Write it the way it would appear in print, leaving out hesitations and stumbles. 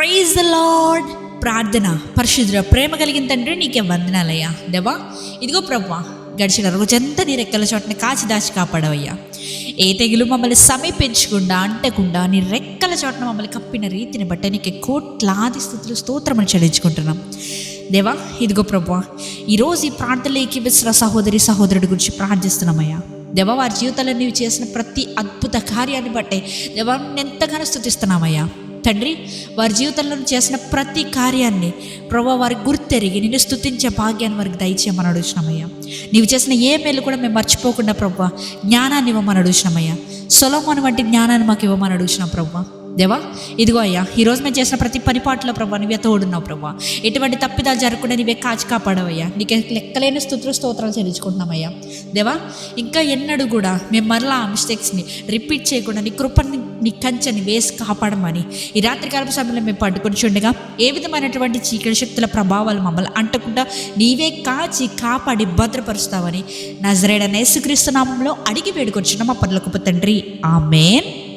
Praise the lord. ప్రార్థన. పరిశుద్ధ ప్రేమ కలిగిన తండ్రి నీకే వందనాలయ్యా. దేవా ఇదిగో ప్రభువా, గడిచిన రోజంతా నీ రెక్కల చోటని కాచి దాచి కాపాడవయ్యా. ఏ తెగులు మమ్మల్ని సమీపించకుండా అంటకుండా నీ రెక్కల చోటన మమ్మల్ని కప్పిన రీతిని బట్టి నీకు కోట్లాది స్థుతులు స్తోత్రమని చెల్లించుకుంటున్నాం దేవా. ఇదిగో ప్రభువా, ఈరోజు ఈ ప్రార్థనలోకి విశ్ర సహోదరి సహోదరుడి గురించి ప్రార్థిస్తున్నామయ్యా. దేవా, వారి జీవితాల్లో నీవు చేసిన ప్రతి అద్భుత కార్యాన్ని బట్టే దేవా ఎంతగానో స్తుతిస్తున్నామయ్యా. తండ్రి, వారి జీవితంలో చేసిన ప్రతి కార్యాన్ని ప్రభా వారి గుర్తెరిగి నిన్ను స్తుతించే భాగ్యాన్ని వారికి దయచేయమని అడుగుతున్నామయ్యా. నీవు చేసిన ఏ మేలు కూడా మేము మర్చిపోకుండా ప్రభా జ్ఞానాన్ని ఇవ్వమని అడుగుతున్నామయ్యా. సొలొమోను వంటి జ్ఞానాన్ని మాకు ఇవ్వమని అడుగుతున్నాం ప్రభా. దేవా ఇదిగో అయ్యా, ఈరోజు మేము చేసిన ప్రతి పనిపాట్లో ప్రభా నువ్వే తోడున్నావు ప్రభా. ఎటువంటి తప్పిదాలు జరగకుండా నీవే కాచి కాపాడవయ్యా. నీకే లెక్కలేని స్తోత్రాలు చెల్లించుకుంటున్నామయ్యా. దేవా, ఇంకా ఎన్నడూ కూడా మేము మరలా ఆ మిస్టేక్స్ని రిపీట్ చేయకుండా నీ కృపని నీ కంచెని వేసి కాపాడమని ఈ రాత్రికాల సమయంలో మేము పట్టుకొని చూడగా ఏ విధమైనటువంటి చీకటి శక్తుల ప్రభావాలు మమ్మల్ని అంటకుండా నీవే కాచి కాపాడి భద్రపరుస్తావని నజరేయుడైన యేసుక్రీస్తు నామములో అడిగి వేడుకొచ్చున్నాం మా పరలోకపు తండ్రి. ఆమేన్.